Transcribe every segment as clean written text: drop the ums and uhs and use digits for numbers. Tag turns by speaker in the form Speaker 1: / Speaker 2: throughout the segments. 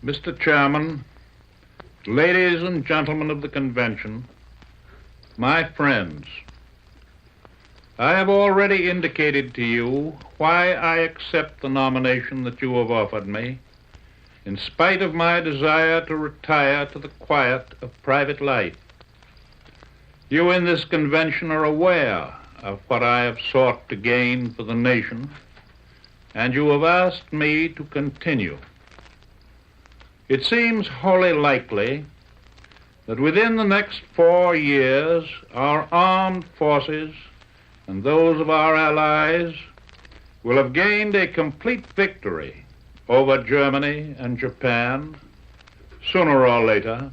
Speaker 1: Mr. Chairman, ladies and gentlemen of the convention, my friends, I have already indicated to you why I accept the nomination that you have offered me, in spite of my desire to retire to the quiet of private life. You in this convention are aware of what I have sought to gain for the nation, and you have asked me to continue. It seems wholly likely that within the next 4 years, our armed forces and those of our allies will have gained a complete victory over Germany and Japan, sooner or later,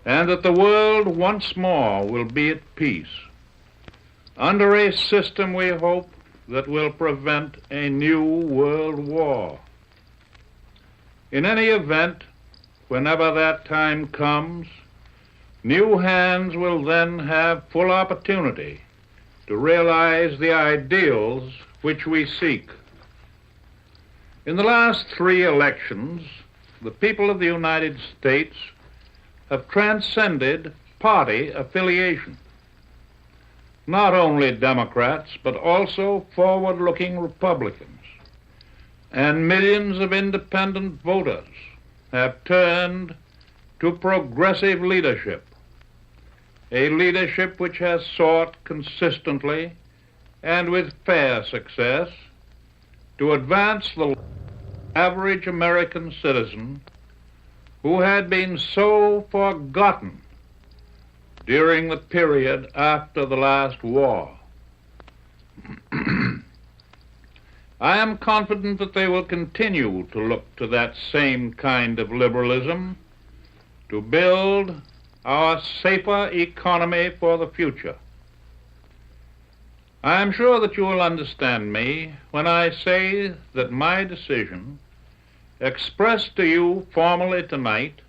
Speaker 1: and that the world once more will be at peace, under a system, we hope, that will prevent a new world war. In any event, whenever that time comes, new hands will then have full opportunity to realize the ideals which we seek. In the last 3 elections, the people of the United States have transcended party affiliation. Not only Democrats, but also forward-looking Republicans and millions of independent voters have turned to progressive leadership, a leadership which has sought consistently and with fair success to advance the average American citizen who had been so forgotten during the period after the last war. I am confident that they will continue to look to that same kind of liberalism to build our safer economy for the future. I am sure that you will understand me when I say that my decision, expressed to you formally tonight,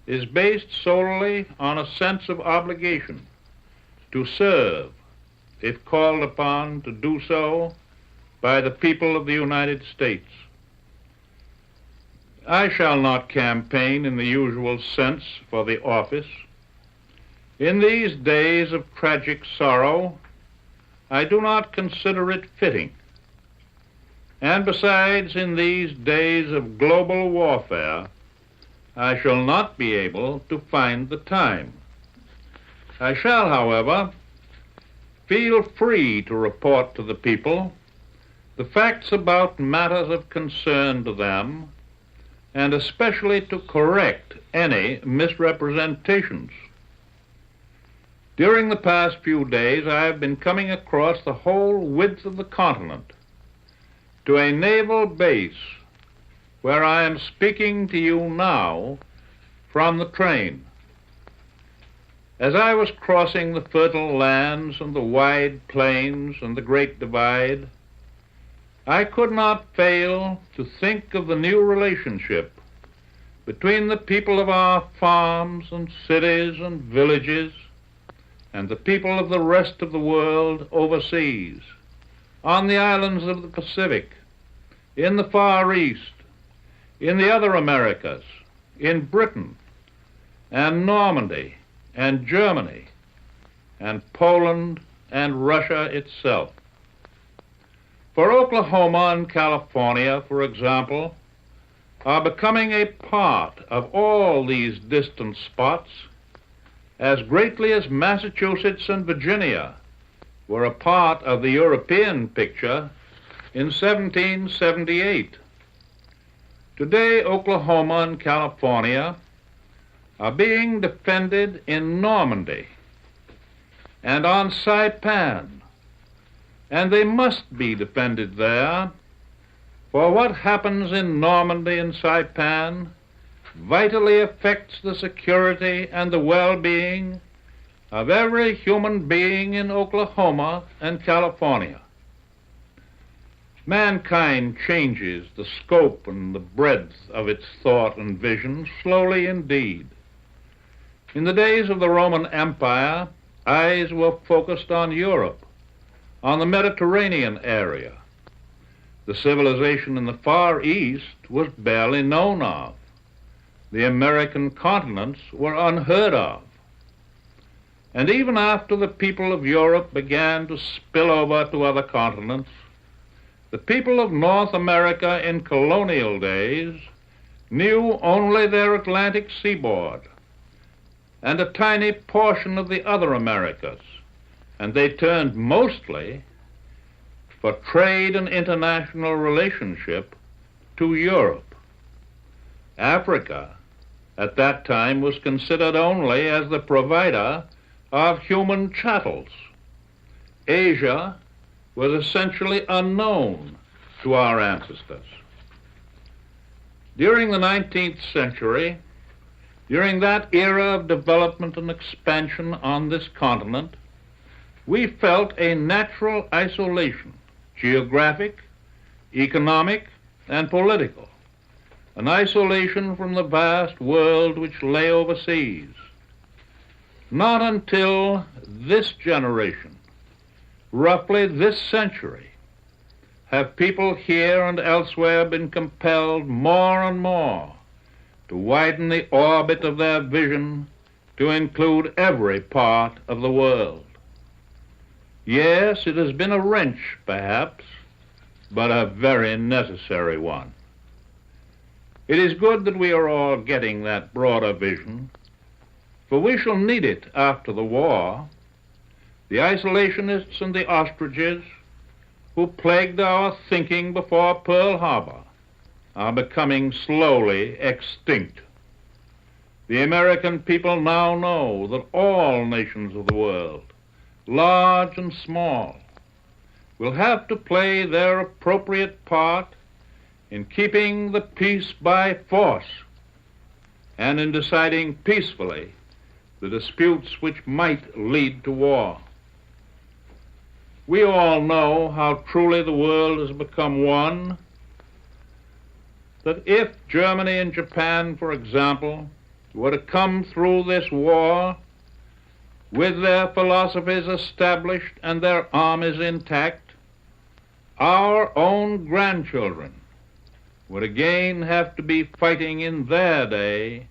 Speaker 1: is based solely on a sense of obligation to serve, if called upon to do so, by the people of the United States. I shall not campaign in the usual sense for the office. In these days of tragic sorrow, I do not consider it fitting. And besides, in these days of global warfare, I shall not be able to find the time. I shall, however, feel free to report to the people the facts about matters of concern to them, and especially to correct any misrepresentations. During the past few days, I have been coming across the whole width of the continent to a naval base where I am speaking to you now from the train. As I was crossing the fertile lands and the wide plains and the Great Divide, I could not fail to think of the new relationship between the people of our farms and cities and villages and the people of the rest of the world overseas, on the islands of the Pacific, in the Far East, in the other Americas, in Britain and Normandy and Germany and Poland and Russia itself. For Oklahoma and California, for example, are becoming a part of all these distant spots as greatly as Massachusetts and Virginia were a part of the European picture in 1778. Today, Oklahoma and California are being defended in Normandy and on Saipan, and they must be defended there, for what happens in Normandy and Saipan vitally affects the security and the well-being of every human being in Oklahoma and California. Mankind changes the scope and the breadth of its thought and vision, slowly indeed. In the days of the Roman Empire, eyes were focused on Europe, on the Mediterranean area. The civilization in the Far East was barely known of. The American continents were unheard of. And even after the people of Europe began to spill over to other continents, the people of North America in colonial days knew only their Atlantic seaboard and a tiny portion of the other Americas, and they turned mostly for trade and international relationship to Europe. Africa at that time was considered only as the provider of human chattels. Asia was essentially unknown to our ancestors. During the 19th century, during that era of development and expansion on this continent, we felt a natural isolation, geographic, economic, and political, an isolation from the vast world which lay overseas. Not until this generation, roughly this century, have people here and elsewhere been compelled more and more to widen the orbit of their vision to include every part of the world. Yes, it has been a wrench, perhaps, but a very necessary one. It is good that we are all getting that broader vision, for we shall need it after the war. The isolationists and the ostriches who plagued our thinking before Pearl Harbor are becoming slowly extinct. The American people now know that all nations of the world, large and small, will have to play their appropriate part in keeping the peace by force and in deciding peacefully the disputes which might lead to war. We all know how truly the world has become one, that if Germany and Japan, for example, were to come through this war with their philosophies established and their armies intact, our own grandchildren would again have to be fighting in their day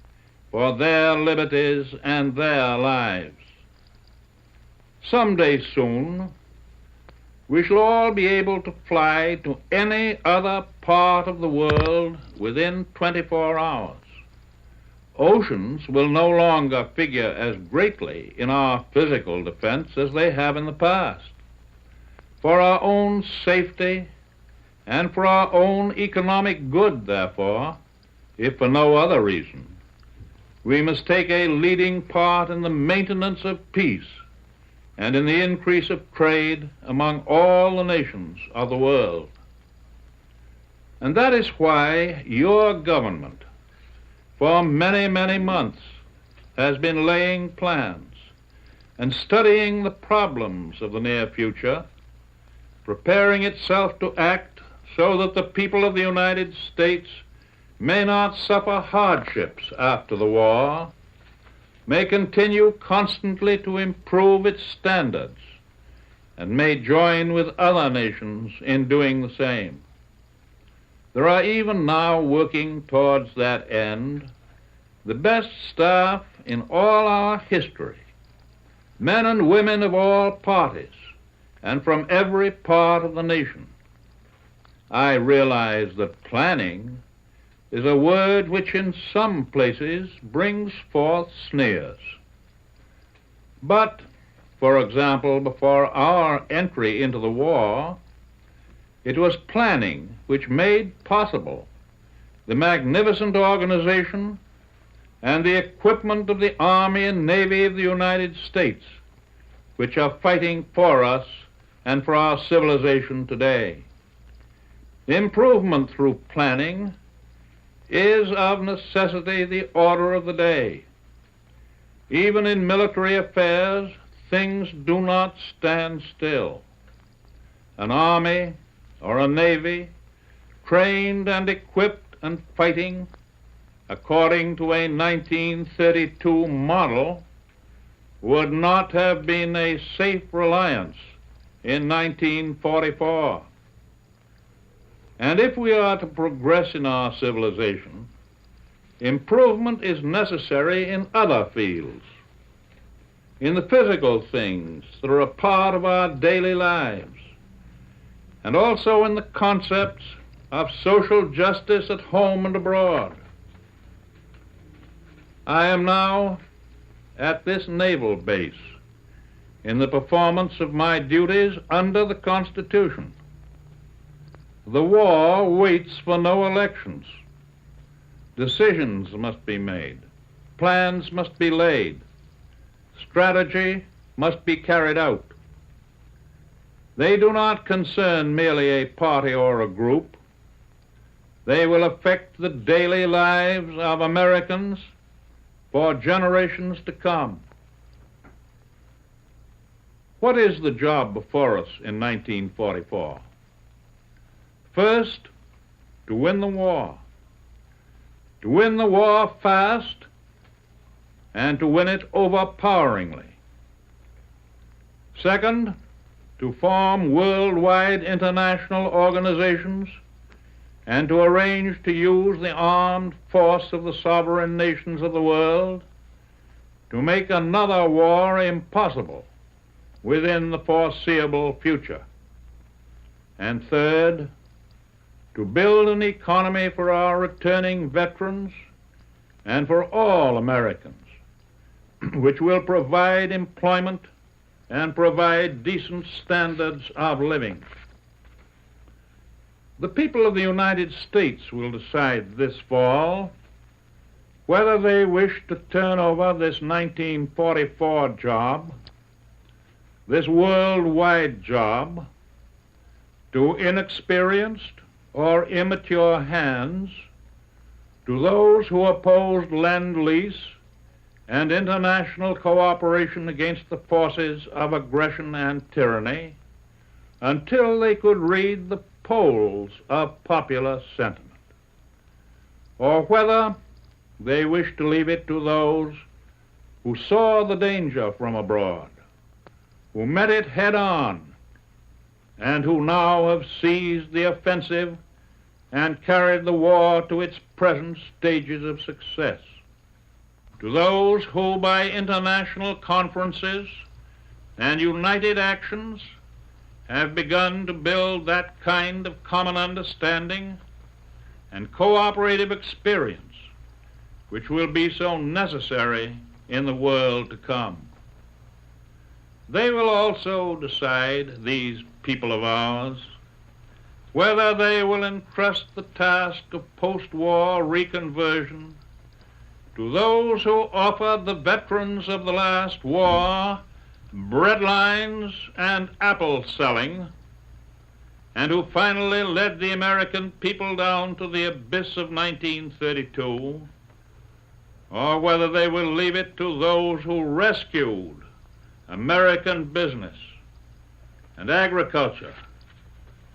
Speaker 1: for their liberties and their lives. Someday soon, we shall all be able to fly to any other part of the world within 24 hours. Oceans will no longer figure as greatly in our physical defense as they have in the past. For our own safety and for our own economic good, therefore, if for no other reason, we must take a leading part in the maintenance of peace and in the increase of trade among all the nations of the world. And that is why your government, for many, many months, has been laying plans and studying the problems of the near future, preparing itself to act so that the people of the United States may not suffer hardships after the war, may continue constantly to improve its standards, and may join with other nations in doing the same. There are even now working towards that end the best staff in all our history, men and women of all parties and from every part of the nation. I realize that planning is a word which in some places brings forth sneers. But, for example, before our entry into the war, it was planning which made possible the magnificent organization and the equipment of the Army and Navy of the United States, which are fighting for us and for our civilization today. Improvement through planning is of necessity the order of the day. Even in military affairs, things do not stand still. An army or a navy, trained and equipped and fighting according to a 1932 model, would not have been a safe reliance in 1944. And if we are to progress in our civilization, improvement is necessary in other fields, in the physical things that are a part of our daily lives, and also in the concepts of social justice at home and abroad. I am now at this naval base in the performance of my duties under the Constitution. The war waits for no elections. Decisions must be made. Plans must be laid. Strategy must be carried out. They do not concern merely a party or a group. They will affect the daily lives of Americans for generations to come. What is the job before us in 1944? First, to win the war. To win the war fast and to win it overpoweringly. Second, to form worldwide international organizations and to arrange to use the armed force of the sovereign nations of the world to make another war impossible within the foreseeable future. And third, to build an economy for our returning veterans and for all Americans, which will provide employment and provide decent standards of living. The people of the United States will decide this fall whether they wish to turn over this 1944 job, this worldwide job, to inexperienced or immature hands, to those who opposed Lend-Lease and international cooperation against the forces of aggression and tyranny, until they could read the polls of popular sentiment, or whether they wish to leave it to those who saw the danger from abroad, who met it head on, and who now have seized the offensive and carried the war to its present stages of success. To those who, by international conferences and united actions, have begun to build that kind of common understanding and cooperative experience which will be so necessary in the world to come. They will also decide, these people of ours, whether they will entrust the task of post-war reconversion to those who offered the veterans of the last war bread lines and apple selling, and who finally led the American people down to the abyss of 1932, or whether they will leave it to those who rescued American business and agriculture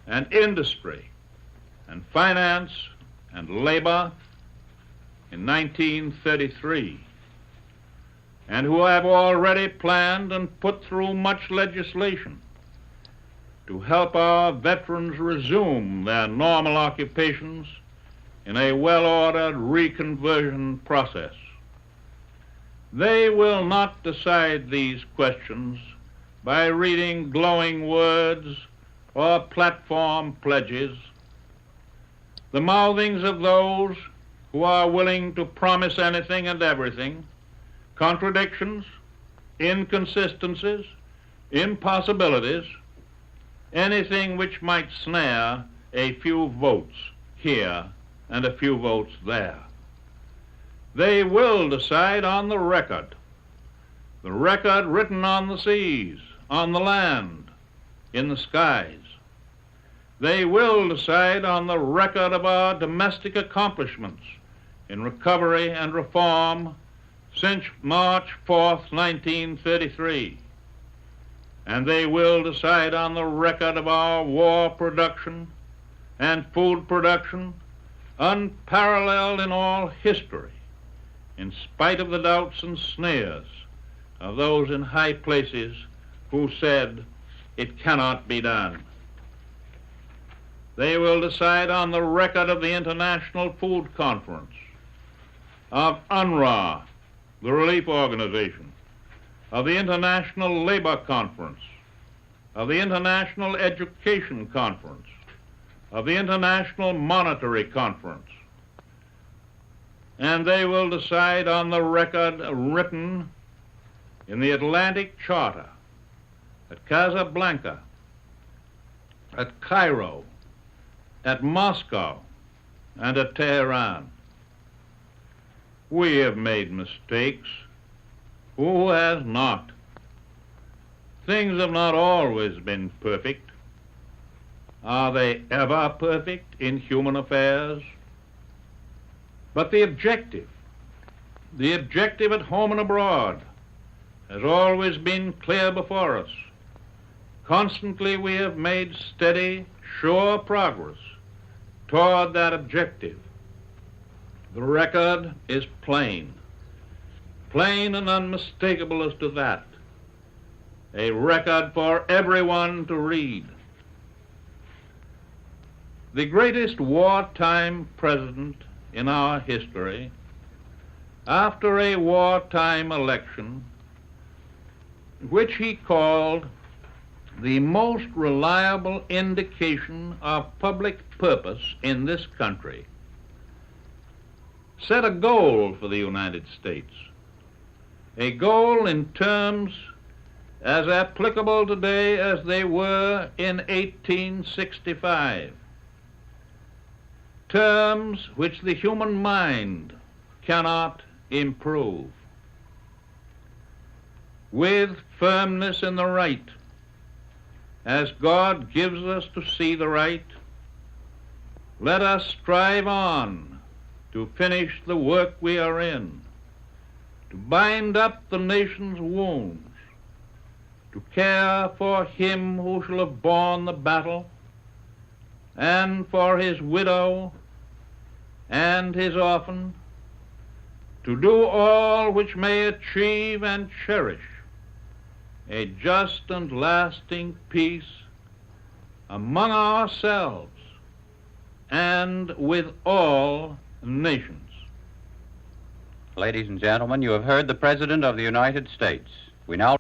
Speaker 1: and industry and finance and labor in 1933, and who have already planned and put through much legislation to help our veterans resume their normal occupations in a well-ordered reconversion process. They will not decide these questions by reading glowing words or platform pledges, the mouthings of those who are willing to promise anything and everything, contradictions, inconsistencies, impossibilities, anything which might snare a few votes here and a few votes there. They will decide on the record written on the seas, on the land, in the skies. They will decide on the record of our domestic accomplishments in recovery and reform since March 4th, 1933. And they will decide on the record of our war production and food production, unparalleled in all history, in spite of the doubts and sneers of those in high places who said it cannot be done. They will decide on the record of the International Food Conference, of UNRWA, the relief organization, of the International Labor Conference, of the International Education Conference, of the International Monetary Conference. And they will decide on the record written in the Atlantic Charter, at Casablanca, at Cairo, at Moscow, and at Tehran. We have made mistakes. Who has not? Things have not always been perfect. Are they ever perfect in human affairs? But the objective at home and abroad, has always been clear before us. Constantly we have made steady, sure progress toward that objective. The record is plain and unmistakable as to that. A record for everyone to read. The greatest wartime president in our history, after a wartime election, which he called the most reliable indication of public purpose in this country, set a goal for the United States, a goal in terms as applicable today as they were in 1865, terms which the human mind cannot improve. With firmness in the right, as God gives us to see the right, let us strive on to finish the work we are in, to bind up the nation's wounds, to care for him who shall have borne the battle, and for his widow and his orphan, to do all which may achieve and cherish a just and lasting peace among ourselves and with all nations.
Speaker 2: Ladies and gentlemen, you have heard the President of the United States. We now